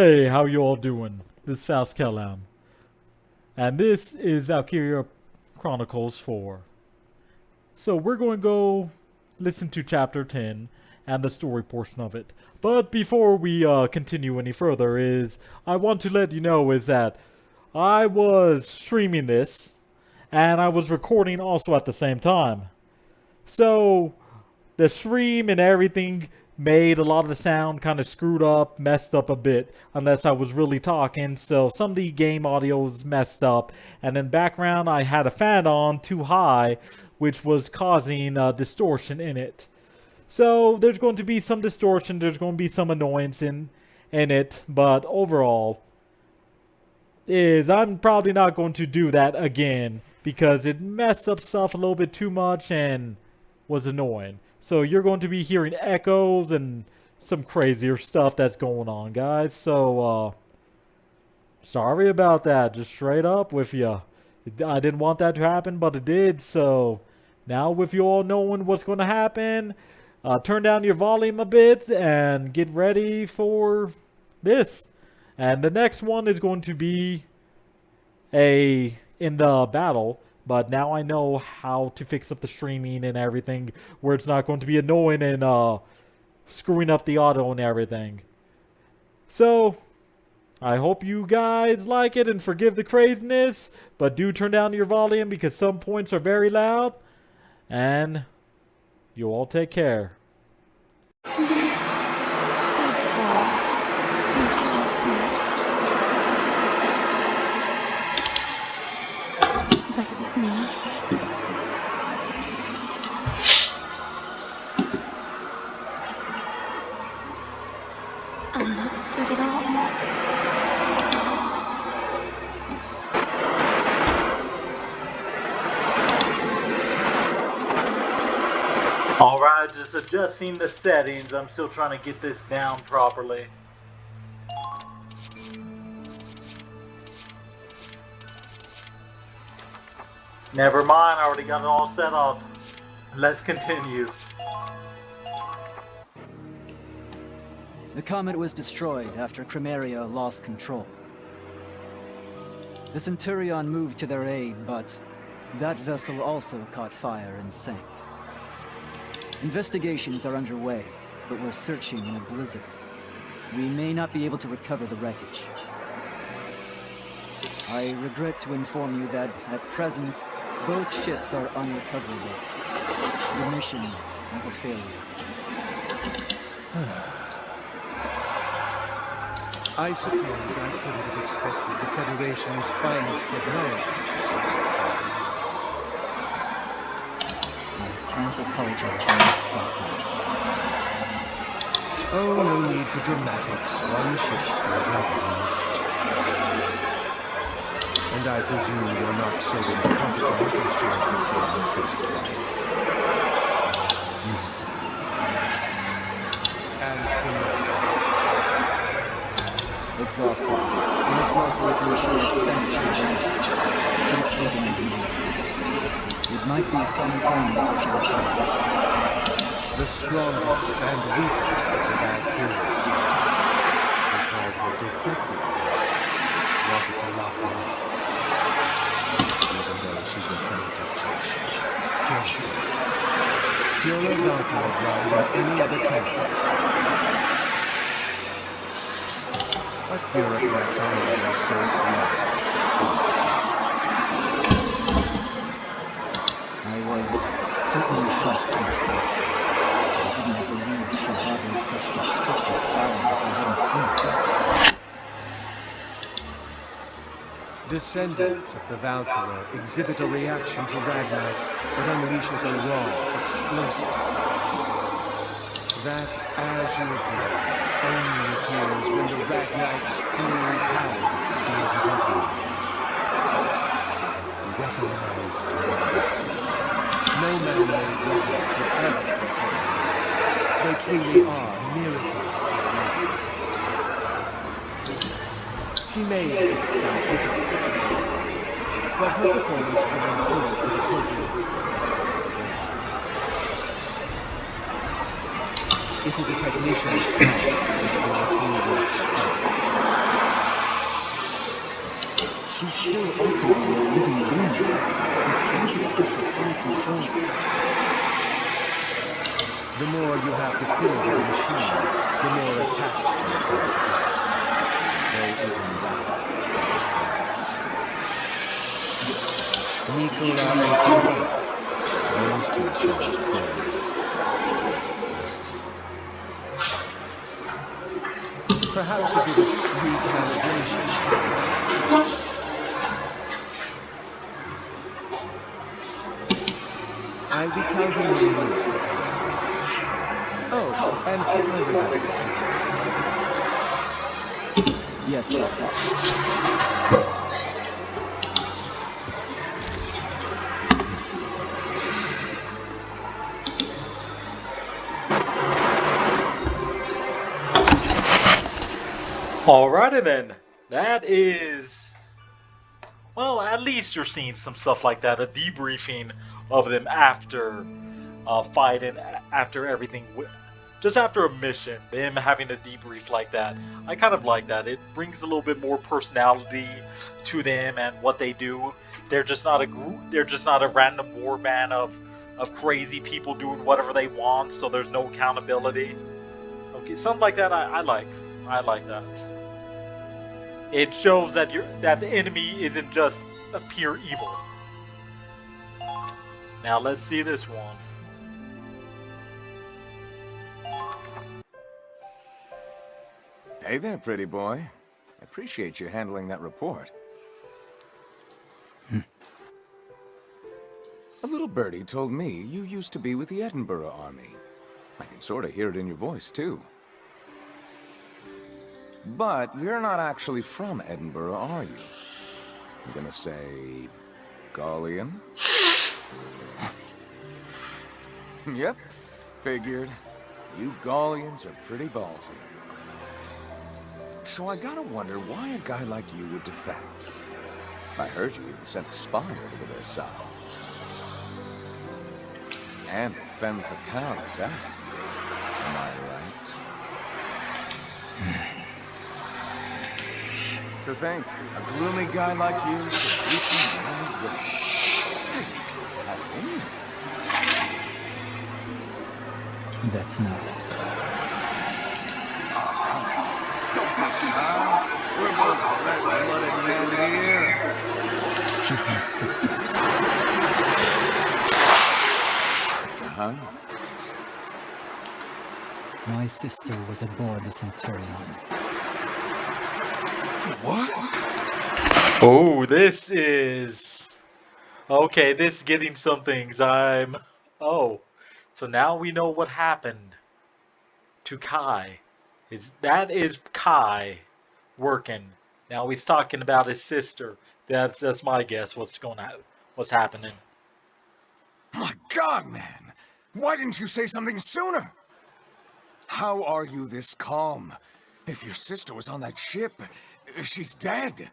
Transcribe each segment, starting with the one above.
Hey, how you all doing? This is Faust Kellam, and this is Valkyria Chronicles 4. So we're going to go listen to Chapter 10 and the story portion of it. But before we continue any further, I want to let you know is that I was streaming this, and I was recording also at the same time. So the stream and everything made a lot of the sound kind of screwed up, messed up a bit, unless I was really talking. So some of the game audio was messed up, and in background I had a fan on too high, which was causing distortion in it. So there's going to be some distortion, there's going to be some annoyance in it, but overall, I'm probably not going to do that again because it messed up stuff a little bit too much and was annoying. So you're going to be hearing echoes and some crazier stuff that's going on, guys. So sorry about that. Just straight up with you. I didn't want that to happen, but it did. So now with you all knowing what's going to happen, turn down your volume a bit and get ready for this. And the next one is going to be in the battle, but now I know how to fix up the streaming and everything where it's not going to be annoying and screwing up the audio and everything. So I hope you guys like it and forgive the craziness, but do turn down your volume because some points are very loud. And you all take care. I'm not good at all. Alright, just adjusting the settings. I'm still trying to get this down properly. Never mind, I already got it all set up. Let's continue. The comet was destroyed after Chronicles lost control. The Centurion moved to their aid, but that vessel also caught fire and sank. Investigations are underway, but we're searching in a blizzard. We may not be able to recover the wreckage. I regret to inform you that, at present, both ships are unrecoverable. The mission was a failure. I suppose I couldn't have expected the Federation's finest technology to survive falling. I can't apologize enough, Doctor. Oh, no need for dramatics. One ship still remains. And I presume you're not so incompetent as to make the same mistake twice. No, sir. And Chronicles. Exhausted. Most likely from the sheer expenditure of energy. She's sleeping in the room. It might be some time before she recovers. The strongest and weakest of the Valkyria. They called her defective. Wanted to lock her up. Even though she's inherited such purity. Purer Valkyria blood than any other candidate. But bureaucrats are always so blind I was certainly shocked myself. I wouldn't have believed she harbored such destructive power if I hadn't seen it. Descendants of the Valkyria exhibit a reaction to Ragnite that unleashes a raw, explosive force. That azure glow only appears when the Ragnite's full power is being utilized. Weaponized weapons. No man-made weapon could ever compare. They truly are miracles of war. She may exhibit some difficulty, but her performance will improve with appropriate calibration. It is a technician's job to ensure a tool works properly. she's still ultimately a living being. You can't expect to fully control her. The more you have to fiddle with a machine, the more attached you tend to get. Though even that has its limits. Nicola and Kimura, those two chose poorly. Perhaps a bit of recalibration is next. I'll be counting on you. Oh, and give my regards to Yes, Doctor. Alrighty then. That is, well, at least you're seeing some stuff like that. A debriefing of them after fighting, after everything, just after a mission. Them having a debrief like that. I kind of like that. It brings a little bit more personality to them and what they do. They're just not a group. They're just not a random war band of crazy people doing whatever they want. So there's no accountability. Okay, something like that. I like. I like that. It shows that the enemy isn't just a pure evil. Now let's see this one. Hey there, pretty boy. I appreciate you handling that report. A little birdie told me you used to be with the Edinburgh Army. I can sort of hear it in your voice, too. But you're not actually from Edinburgh, are you? I'm gonna say... Gallian? Yep, figured. You Gallians are pretty ballsy. So I gotta wonder why a guy like you would defect. I heard you even sent a spy over to their side. And a femme fatale at that. Am I right? To think, a gloomy guy like you seducing the enemy's women. I didn't know you had it in you. That's not it. Oh, come on. Don't be shy. We're both red-blooded men here. She's my sister. Uh-huh. My sister was aboard the Centurion. What? Oh, this is... Okay, this is getting some things. Oh, so now we know what happened to Kai. That is Kai working. Now he's talking about his sister. That's my guess. What's happening? My God, man! Why didn't you say something sooner? How are you this calm? If your sister was on that ship, she's dead.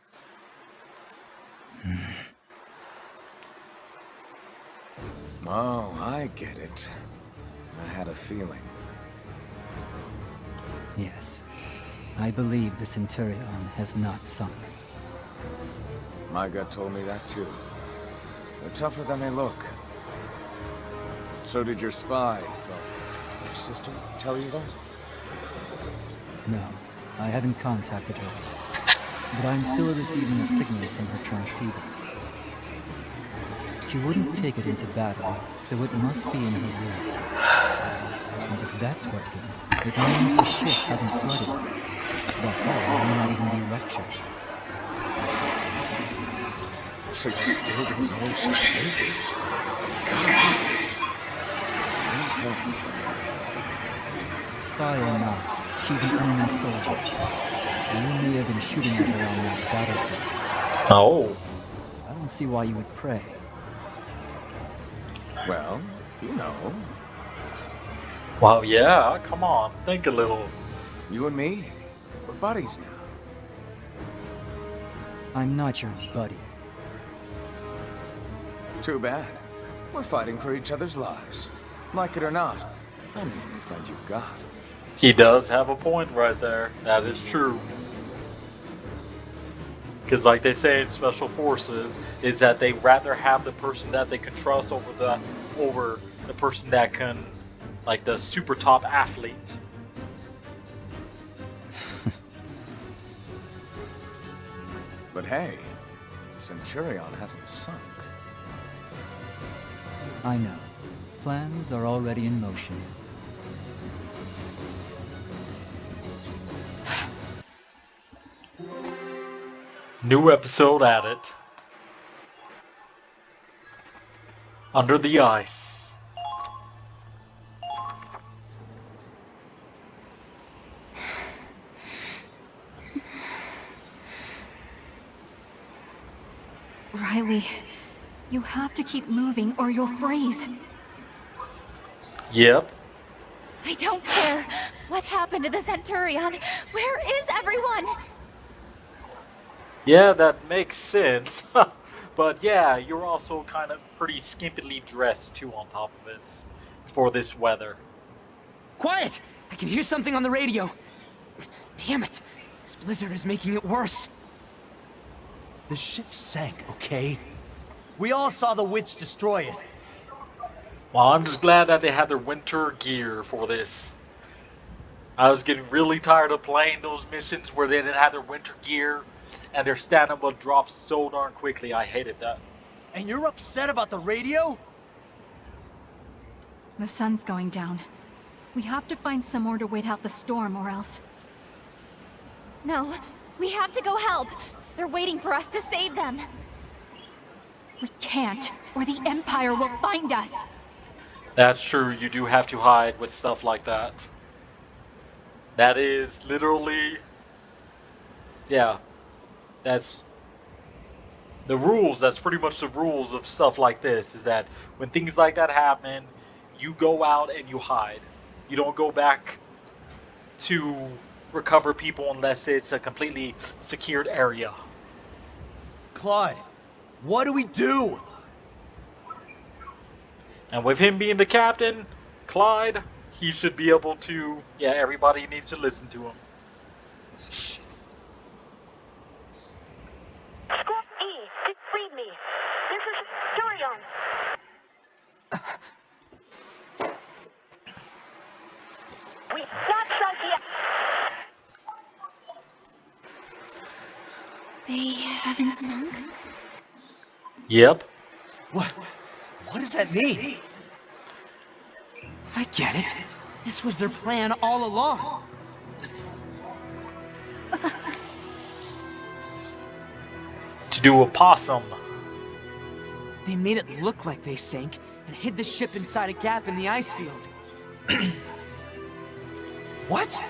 Oh, I get it. I had a feeling. Yes. I believe the Centurion has not sunk. My gut told me that too. They're tougher than they look. So did your spy, your sister, tell you that? No, I haven't contacted her. But I'm still receiving a signal from her transceiver. She wouldn't take it into battle, so it must be in her room. And if that's working, it means the ship hasn't flooded. The hull may not even be ruptured. So you still don't know if she's safe? God. I'm praying for you. Spy or not, she's an enemy soldier. You may have been shooting at her on that battlefield. Oh. I don't see why you would pray. Well, you know. Wow, yeah, come on. Think a little. You and me, we're buddies now. I'm not your buddy. Too bad. We're fighting for each other's lives. Like it or not, I'm the only friend you've got. He does have a point right there. That is true. Because like they say in special forces, is that they rather have the person that they can trust over the person that can, like the super top athlete. But hey, the Centurion hasn't sunk. I know. Plans are already in motion. New episode added. Under the ice. Riley, you have to keep moving or you'll freeze. Yep. I don't care. What happened to the Centurion? Where is everyone? Yeah, that makes sense. But yeah, you're also kind of pretty skimpily dressed too on top of it for this weather. Quiet! I can hear something on the radio. Damn it! This blizzard is making it worse. The ship sank, okay? We all saw the witch destroy it. Well, I'm just glad that they had their winter gear for this. I was getting really tired of playing those missions where they didn't have their winter gear and their stamina would drop so darn quickly. I hated that. And you're upset about the radio? The sun's going down. We have to find somewhere to wait out the storm or else. No, we have to go help. They're waiting for us to save them. We can't, or the Empire will find us. That's true, you do have to hide with stuff like that. That is literally... Yeah. That's... The rules, that's pretty much the rules of stuff like this, is that when things like that happen, you go out and you hide. You don't go back to recover people unless it's a completely secured area. Claude, what do we do? And with him being the captain, Clyde, he should be able to... Yeah, everybody needs to listen to him. Shh. Squad E, read me. This is Centurion. We not sunk yet. They haven't sunk? Yep. What does that mean? I get it. This was their plan all along. To do a possum. They made it look like they sank and hid the ship inside a gap in the ice field. What?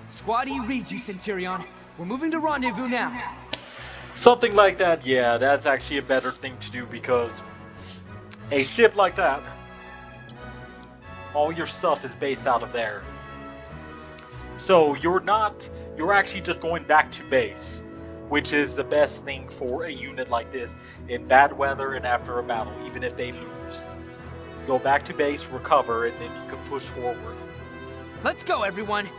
Squad E reads you, Centurion. We're moving to rendezvous now. Something like that, yeah, that's actually a better thing to do because a ship like that, all your stuff is based out of there. So you're actually just going back to base, which is the best thing for a unit like this in bad weather and after a battle, even if they lose. Go back to base, recover, and then you can push forward. Let's go, everyone.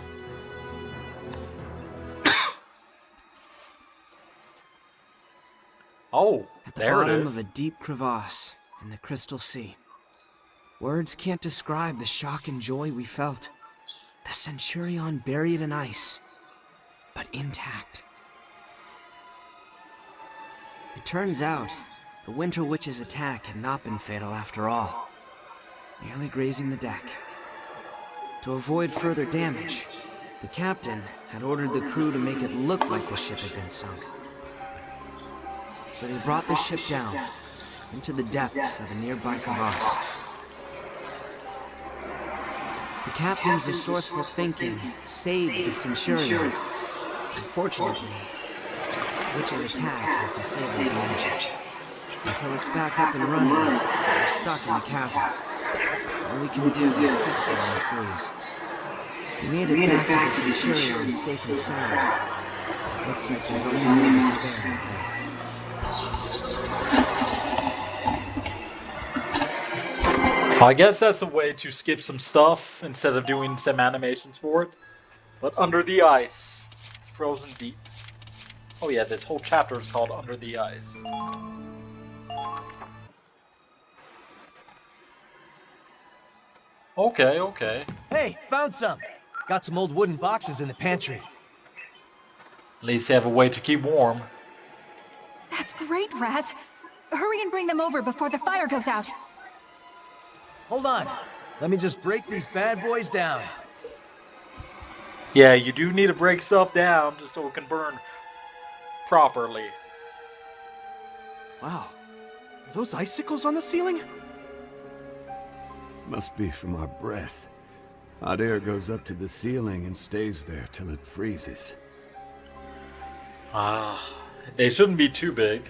Oh, At the there it bottom is. of a deep crevasse in the Crystal Sea. Words can't describe the shock and joy we felt. The Centurion buried in ice, but intact. It turns out, the Winter Witch's attack had not been fatal after all, merely grazing the deck. To avoid further damage, the captain had ordered the crew to make it look like the ship had been sunk. So they brought the ship down into the depths of a nearby crevasse. The captain's resourceful thinking saved the Centurion. Unfortunately, the witch's attack has disabled the engine. Until it's back up and running, we're stuck in the chasm. All we can do is sit here and freeze. We made it back to the Centurion safe and sound, but it looks like there's only more despair ahead. I guess that's a way to skip some stuff instead of doing some animations for it. But under the ice, frozen deep. Oh yeah, this whole chapter is called Under the Ice. Okay, okay. Hey, found some. Got some old wooden boxes in the pantry. At least they have a way to keep warm. That's great, Raz. Hurry and bring them over before the fire goes out. Hold on. Let me just break these bad boys down. Yeah, you do need to break stuff down just so it can burn properly. Wow. Are those icicles on the ceiling? Must be from our breath. Hot air goes up to the ceiling and stays there till it freezes. Ah, they shouldn't be too big.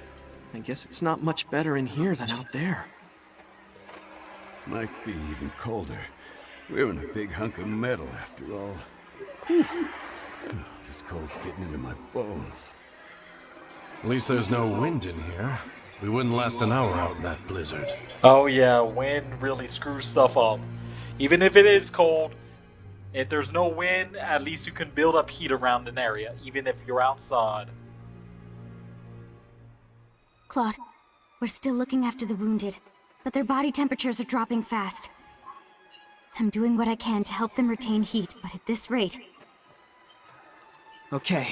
I guess it's not much better in here than out there. Might be even colder. We're in a big hunk of metal after all. Whew. Oh, this cold's getting into my bones. At least there's no wind in here. We wouldn't last an hour out in that blizzard. Oh yeah, wind really screws stuff up. Even if it is cold, if there's no wind, at least you can build up heat around an area, even if you're outside. Claude, we're still looking after the wounded, but their body temperatures are dropping fast. I'm doing what I can to help them retain heat, but at this rate... Okay,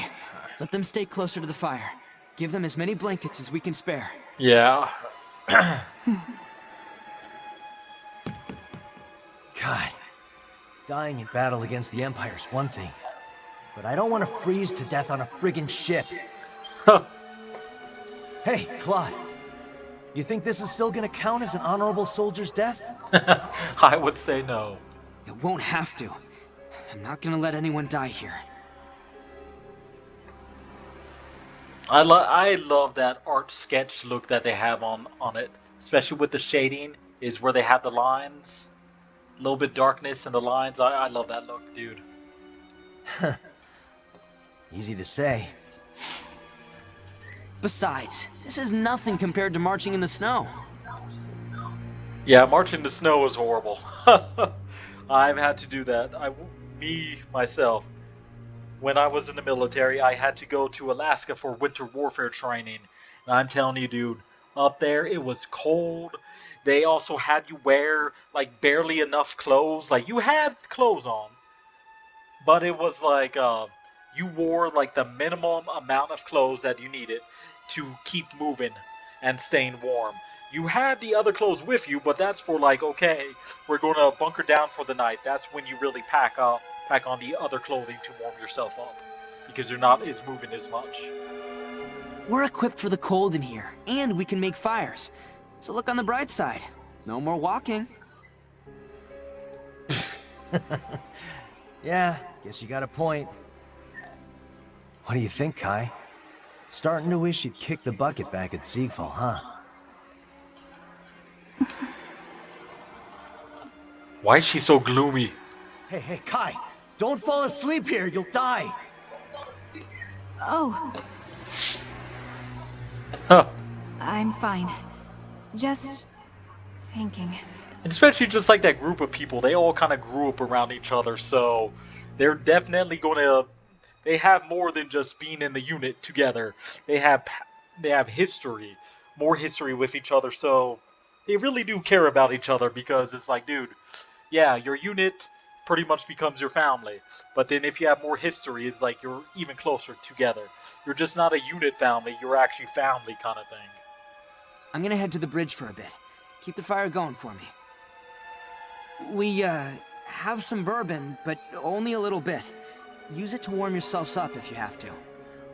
let them stay closer to the fire. Give them as many blankets as we can spare. Yeah. God, dying in battle against the Empire's one thing, but I don't want to freeze to death on a friggin' ship. Hey, Claude, you think this is still gonna count as an honorable soldier's death? I would say no. It won't have to. I'm not gonna let anyone die here. I love that art sketch look that they have on it, especially with the shading, is where they have the lines. A little bit darkness in the lines. I love that look, dude. Easy to say. Besides, this is nothing compared to marching in the snow. Yeah, marching in the snow is horrible. I've had to do that. Myself, when I was in the military, I had to go to Alaska for winter warfare training. And I'm telling you, dude, up there it was cold. They also had you wear like barely enough clothes. Like you had clothes on, but it was like you wore like the minimum amount of clothes that you needed to keep moving and staying warm. You had the other clothes with you, but that's for like, okay, we're going to bunker down for the night. That's when you really pack on the other clothing to warm yourself up, because you're not as moving as much. We're equipped for the cold in here, and we can make fires. So look on the bright side. No more walking. Yeah, guess you got a point. What do you think, Kai? Starting to wish you'd kick the bucket back at Ziegfeld, huh? Why is she so gloomy? Hey, Kai! Don't fall asleep here, you'll die! Oh, Huh. I'm fine. Just thinking. And especially just like that group of people, they all kind of grew up around each other, so they're definitely going to... They have more than just being in the unit together. They have history, more history with each other, so they really do care about each other, because it's like, dude, yeah, your unit pretty much becomes your family. But then if you have more history, it's like you're even closer together. You're just not a unit family, you're actually family kind of thing. I'm gonna head to the bridge for a bit. Keep the fire going for me. We, have some bourbon, but only a little bit. Use it to warm yourselves up if you have to.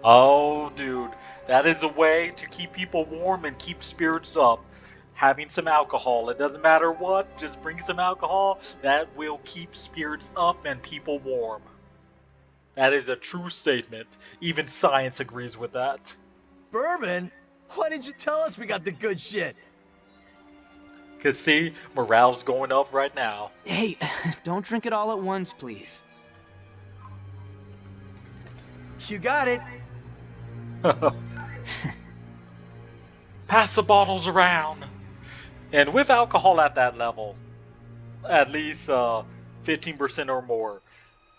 Oh, dude, that is a way to keep people warm and keep spirits up. Having some alcohol, it doesn't matter what, just bring some alcohol. That will keep spirits up and people warm. That is a true statement. Even science agrees with that. Bourbon? Why didn't you tell us we got the good shit? Cause see, morale's going up right now. Hey, don't drink it all at once, please. You got it. Pass the bottles around. And with alcohol at that level, at least 15% or more,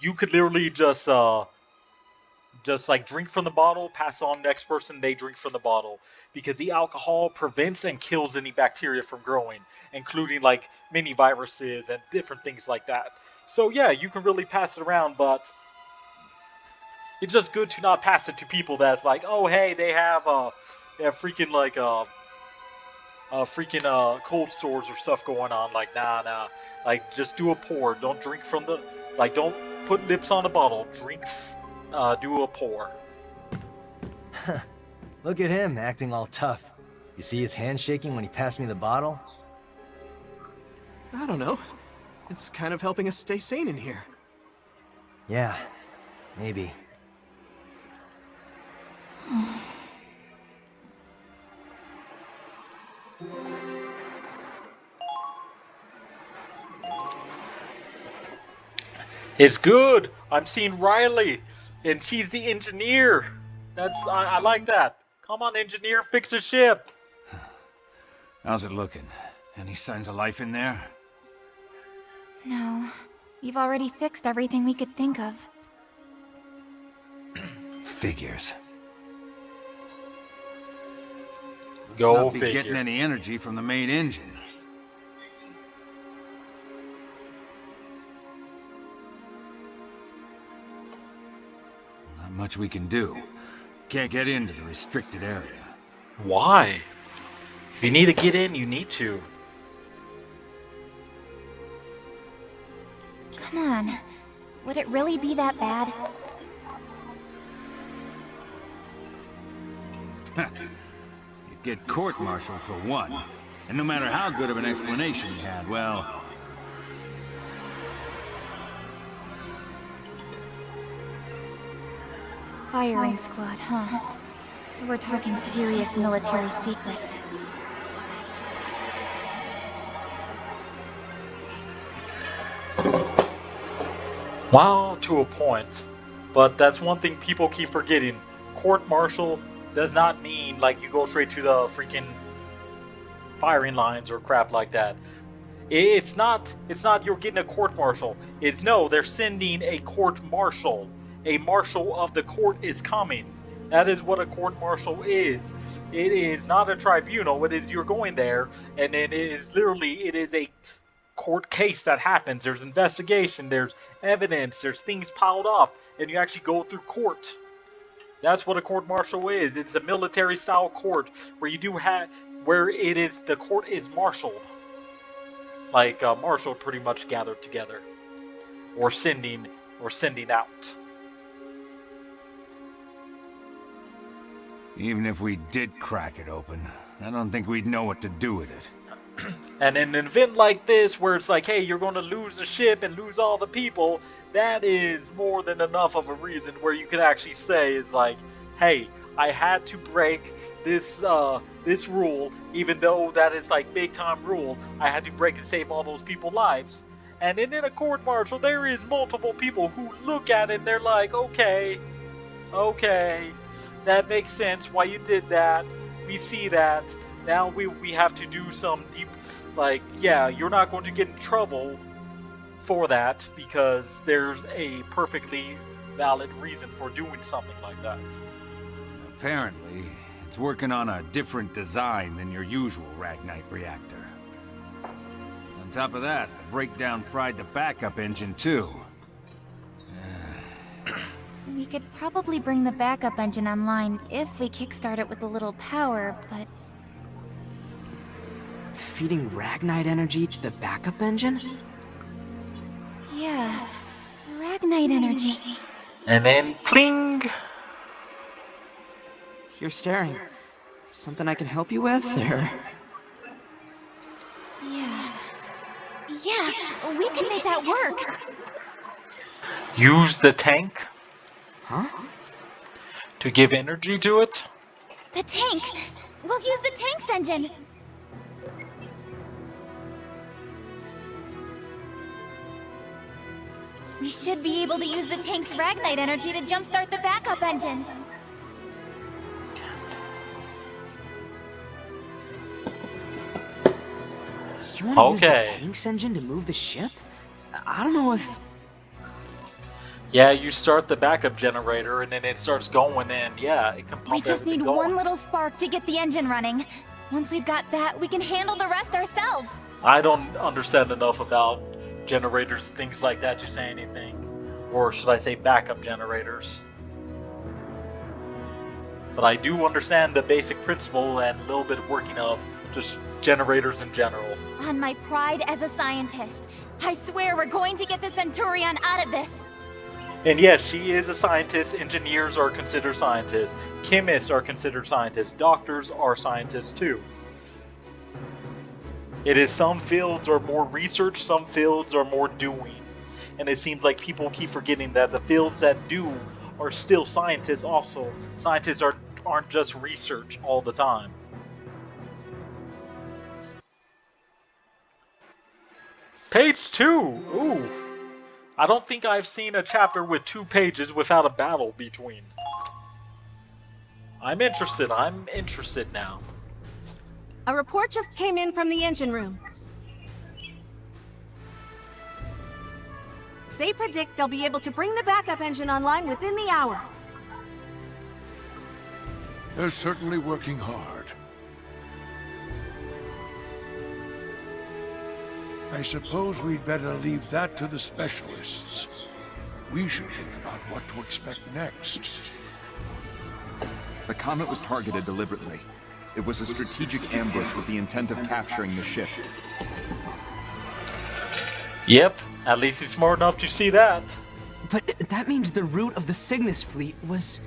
you could literally just Just like drink from the bottle, pass on next person, they drink from the bottle. Because the alcohol prevents and kills any bacteria from growing, including like mini viruses and different things like that. So yeah, you can really pass it around, but it's just good to not pass it to people that's like, oh hey, they have freaking like freaking cold sores or stuff going on. Like nah, like just do a pour. Don't drink from the like. Don't put lips on the bottle. Drink. Do a pour. Look at him, acting all tough. You see his hand shaking when he passed me the bottle? I don't know. It's kind of helping us stay sane in here. Yeah, maybe. It's good. I'm seeing Riley, and she's the engineer. I like that. Come on, engineer, fix the ship. How's it looking? Any signs of life in there? No. We've already fixed everything we could think of. Figures. Let's Go not be figure. getting any energy from the main engine. Not much we can do. Can't get into the restricted area. Why? If you need to get in, you need to. Come on. Would it really be that bad? You'd get court-martialed for one. And no matter how good of an explanation you had, well... Firing squad, huh? So we're talking serious military secrets. Well, to a point. But that's one thing people keep forgetting. Court-martial does not mean like you go straight to the freaking firing lines or crap like that. It's not you're getting a court-martial. It's no, they're sending a court-martial. A marshal of the court is coming. That is what a court-martial is. It is not a tribunal. It is you're going there, and then it is a court case that happens. There's investigation, there's evidence, there's things piled up, and you actually go through court. That's what a court-martial is. It's a military-style court where the court is marshaled, like marshal pretty much gathered together, or sending out. Even if we did crack it open, I don't think we'd know what to do with it. And in an event like this, where it's like, hey, you're going to lose the ship and lose all the people, that is more than enough of a reason where you can actually say, is like, hey, I had to break this rule, even though that is like big time rule. I had to break and save all those people's lives. And then in a court-martial, there is multiple people who look at it and they're like, okay, that makes sense why you did that. We see that. Now we have to do some deep, like, yeah, you're not going to get in trouble for that because there's a perfectly valid reason for doing something like that. Apparently, it's working on a different design than your usual Ragnite reactor. On top of that, the breakdown fried the backup engine too. We could probably bring the backup engine online if we kickstart it with a little power, but... Feeding Ragnite energy to the backup engine? Yeah, Ragnite energy. And then, pling! You're staring. Something I can help you with, or...? Yeah, we can make that work. Use the tank? Huh? To give energy to it? The tank! We'll use the tank's engine! We should be able to use the tank's Ragnite energy to jumpstart the backup engine. You want to use the tank's engine to move the ship? I don't know if... Yeah, you start the backup generator and then it starts going and yeah, it can pump We just everything need going. one little spark to get the engine running. Once we've got that, we can handle the rest ourselves. I don't understand enough about generators and things like that to say anything. Or should I say backup generators. But I do understand the basic principle and a little bit of working of just generators in general. On my pride as a scientist, I swear we're going to get the Centurion out of this. And yes, she is a scientist. Engineers are considered scientists. Chemists are considered scientists. Doctors are scientists too. It is some fields are more research, some fields are more doing. And it seems like people keep forgetting that the fields that do are still scientists also. Scientists aren't just research all the time. Page 2! Ooh. I don't think I've seen a chapter with 2 pages without a battle between. I'm interested now. A report just came in from the engine room. They predict they'll be able to bring the backup engine online within the hour. They're certainly working hard. I suppose we'd better leave that to the specialists. We should think about what to expect next. The comet was targeted deliberately. It was a strategic ambush with the intent of capturing the ship. Yep, at least he's smart enough to see that. But that means the route of the Cygnus fleet was...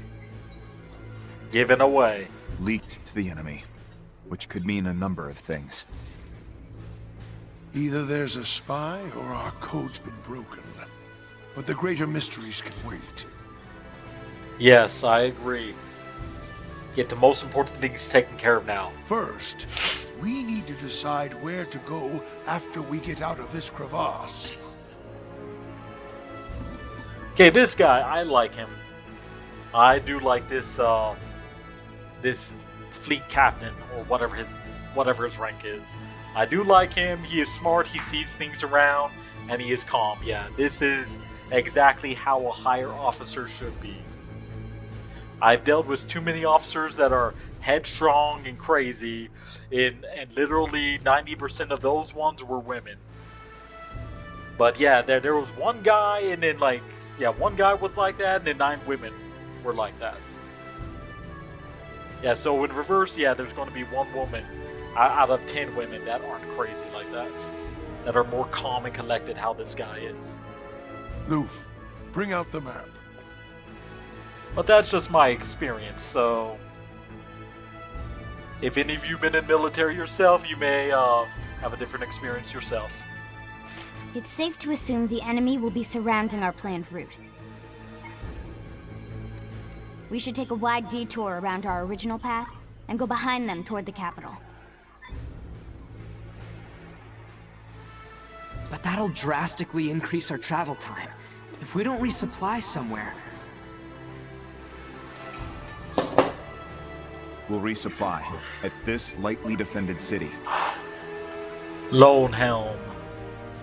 given away. Leaked to the enemy, which could mean a number of things. Either there's a spy or our code's been broken. But the greater mysteries can wait. Yes, I agree. Get the most important things taken care of now. First, we need to decide where to go after we get out of this crevasse. Okay, this guy, I like him. I do like this this fleet captain or whatever his rank is. I do like him. He is smart, he sees things around, and he is calm. Yeah, this is exactly how a higher officer should be. I've dealt with too many officers that are headstrong and crazy, and literally 90% of those ones were women. But yeah, there was one guy, and then one guy was like that, and then 9 women were like that. Yeah, so in reverse, yeah, there's going to be 1 woman out of 10 women that aren't crazy like that are more calm and collected how this guy is. Loof, bring out the map. But that's just my experience, so if any of you been in military yourself, you may have a different experience yourself. It's safe to assume the enemy will be surrounding our planned route. We should take a wide detour around our original path and go behind them toward the capital. But that'll drastically increase our travel time. If we don't resupply somewhere... We'll resupply at this lightly defended city. Lone Helm.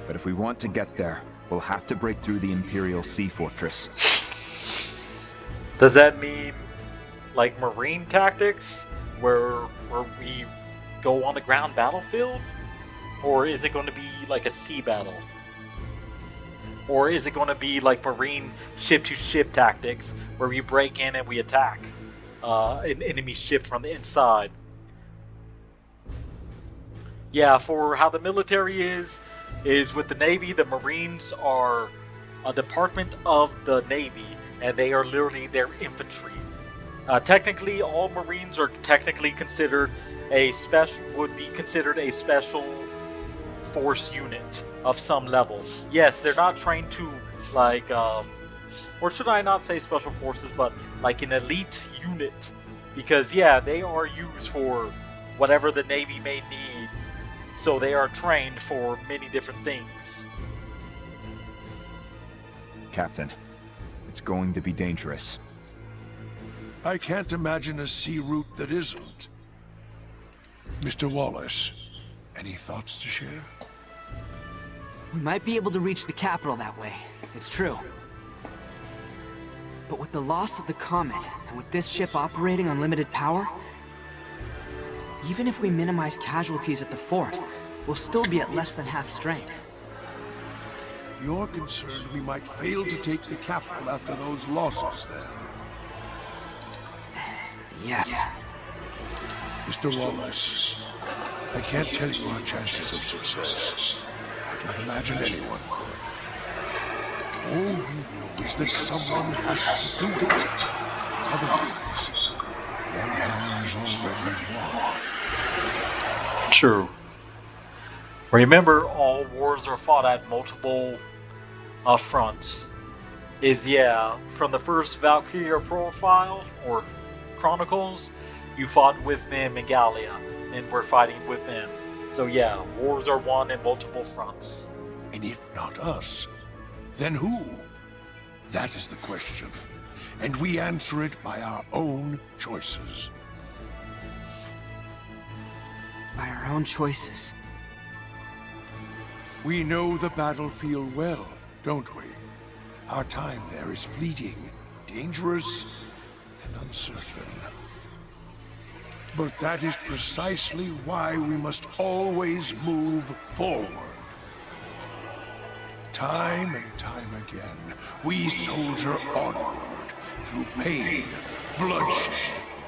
But if we want to get there, we'll have to break through the Imperial Sea Fortress. Does that mean like marine tactics, where we go on the ground battlefield? Or is it going to be like a sea battle? Or is it going to be like marine ship-to-ship tactics, where we break in and we attack an enemy ship from the inside? Yeah, for how the military is with the Navy, the Marines are a department of the Navy, and they are literally their infantry. Technically, all Marines are technically considered would be considered a special force unit of some level. Yes, they're not trained to like, or should I not say special forces, but like an elite unit, because yeah, they are used for whatever the Navy may need. So they are trained for many different things. Captain, it's going to be dangerous. I can't imagine a sea route that isn't. Mr. Wallace, any thoughts to share? We might be able to reach the capital that way. It's true. But with the loss of the comet, and with this ship operating on limited power, even if we minimize casualties at the fort, we'll still be at less than half strength. You're concerned we might fail to take the capital after those losses, then? Yes. Mr. Wallace, I can't tell you our chances of success. I can imagine anyone could. All we know is that someone has to do it. Otherwise, the Empire is already won. True. Remember, all wars are fought at multiple fronts. From the first Valkyria profile, or Chronicles, you fought with them in Gallia, and we're fighting with them. So yeah, wars are won in multiple fronts. And if not us, then who? That is the question. And we answer it by our own choices. By our own choices. We know the battlefield well, don't we? Our time there is fleeting, dangerous, and uncertain. But that is precisely why we must always move forward. Time and time again, we soldier onward through pain, bloodshed,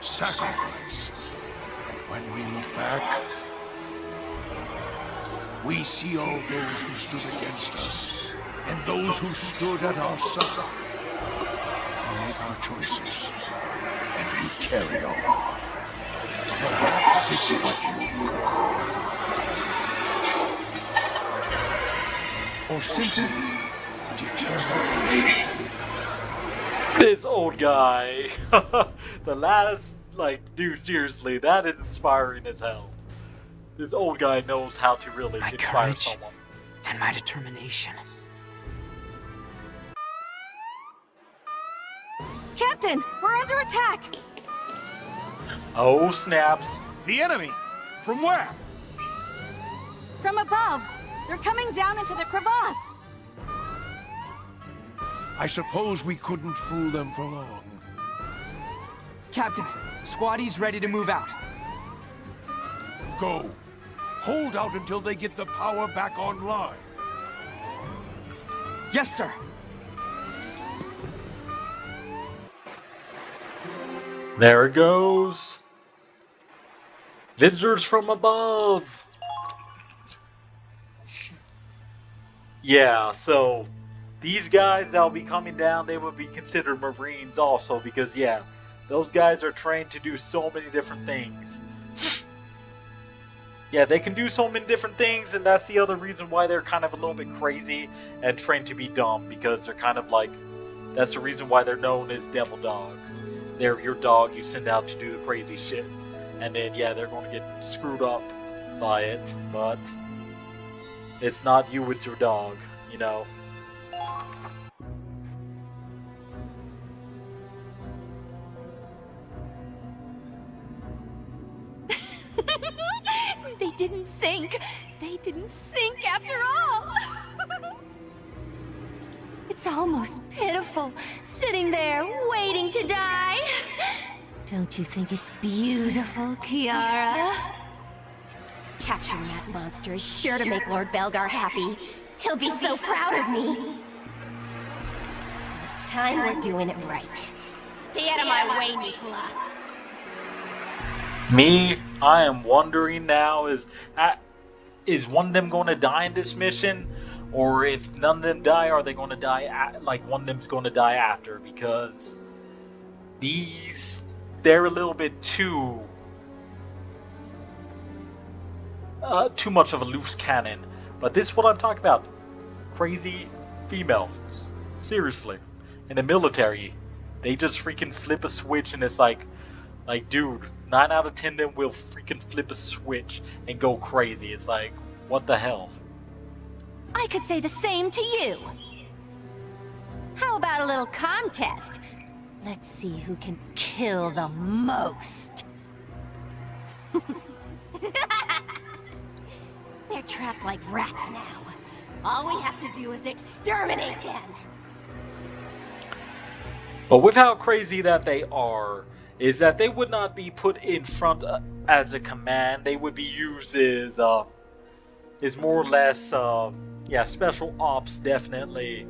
sacrifice. And when we look back, we see all those who stood against us, and those who stood at our side. We make our choices, and we carry on. Perhaps it's what you call courage. Or simply determination. This old guy. The last, dude, seriously, that is inspiring as hell. This old guy knows how to really inspire someone. And my determination. Captain, we're under attack! Oh, snaps. The enemy? From where? From above. They're coming down into the crevasse. I suppose we couldn't fool them for long. Captain, squaddy's ready to move out. Go. Hold out until they get the power back online. Yes, sir. There it goes. Visitors from above. Yeah, so these guys that'll be coming down, they will be considered Marines also, because yeah, those guys are trained to do so many different things. Yeah, they can do so many different things, and that's the other reason why they're kind of a little bit crazy and trained to be dumb, because they're kind of that's the reason why they're known as devil dogs. They're your dog you send out to do the crazy shit. And then, yeah, they're going to get screwed up by it, but it's not you, it's your dog, you know. They didn't sink. They didn't sink after all. It's almost pitiful, sitting there waiting to die. Don't you think it's beautiful, Kiara? Capturing that monster is sure to make Lord Belgar happy. He'll be so proud of me. This time we're doing it right. Stay out of my way, Nicola. Me, I am wondering now, is one of them going to die in this mission? Or if none of them die, are they going to die, one of them's going to die after? Because they're a little bit too much of a loose cannon. But this is what I'm talking about. Crazy females. Seriously. In the military, they just freaking flip a switch and it's like, dude, 9 out of 10 of them will freaking flip a switch and go crazy. It's like, what the hell? I could say the same to you. How about a little contest? Let's see who can kill the most. They're trapped like rats now. All we have to do is exterminate them. But with how crazy that they are, is that they would not be put in front as a command. They would be used as more or less, yeah, special ops, definitely.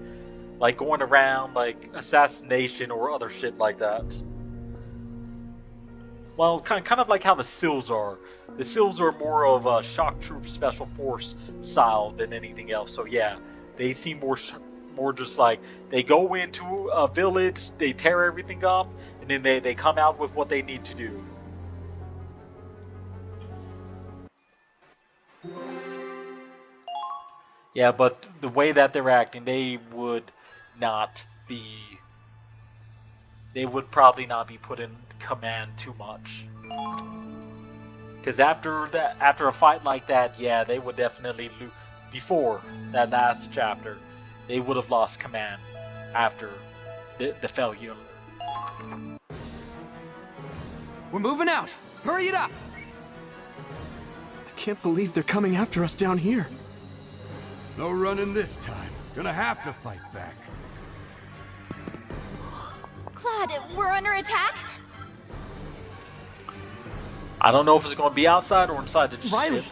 Like going around, like assassination or other shit like that. Well, kind of like how the SEALs are. The SEALs are more of a shock troop special force style than anything else. So yeah, they seem more just like they go into a village, they tear everything up, and then they come out with what they need to do. Yeah, but the way that they're acting, they would probably not be put in command too much. Because after a fight like that, yeah, they would definitely lose. Before that last chapter, they would have lost command after the failure. We're moving out! Hurry it up! I can't believe they're coming after us down here. No running this time. Gonna have to fight back. Claude, we're under attack? I don't know if it's going to be outside or inside the Riley, ship.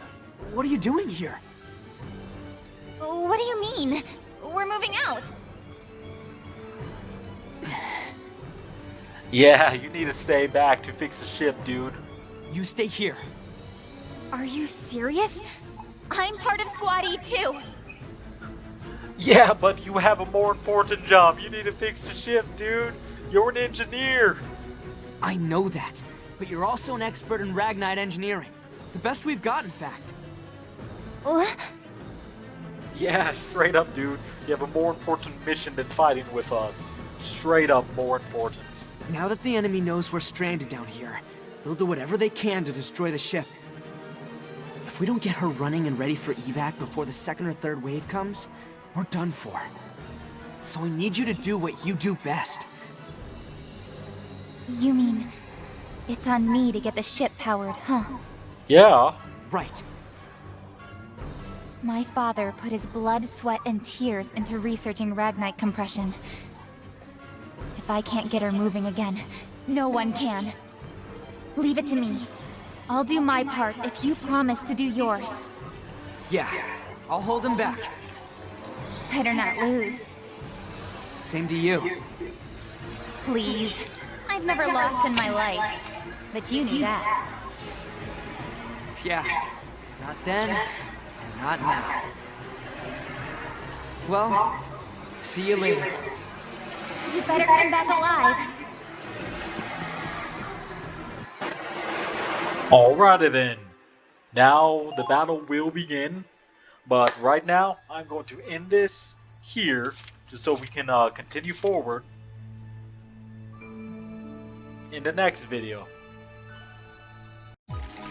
what are you doing here? What do you mean? We're moving out. Yeah, you need to stay back to fix the ship, dude. You stay here. Are you serious? I'm part of Squad E too. Yeah, but you have a more important job. You need to fix the ship, dude. You're an engineer. I know that, but you're also an expert in Ragnite engineering. The best we've got, in fact. What? Yeah, straight up, dude. You have a more important mission than fighting with us. Straight up more important. Now that the enemy knows we're stranded down here, they'll do whatever they can to destroy the ship. If we don't get her running and ready for evac before the second or third wave comes, we're done for. So I need you to do what you do best. You mean it's on me to get the ship powered, huh? Yeah. Right. My father put his blood, sweat, and tears into researching Ragnite compression. If I can't get her moving again, no one can. Leave it to me. I'll do my part if you promise to do yours. Yeah, I'll hold him back. Better not lose. Same to you. Please. I've never lost in my life. But you knew that. Yeah, not then, and not now. Well, see you later. You better come back alive. Alrighty then. Now the battle will begin. But right now, I'm going to end this here, just so we can continue forward in the next video.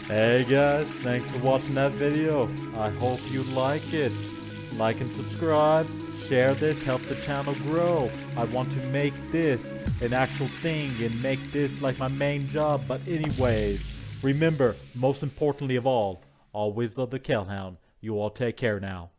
Hey guys, thanks for watching that video. I hope you like it. Like and subscribe, share this, help the channel grow. I want to make this an actual thing and make this like my main job. But anyways, remember, most importantly of all, always love the Kellhound. You all take care now.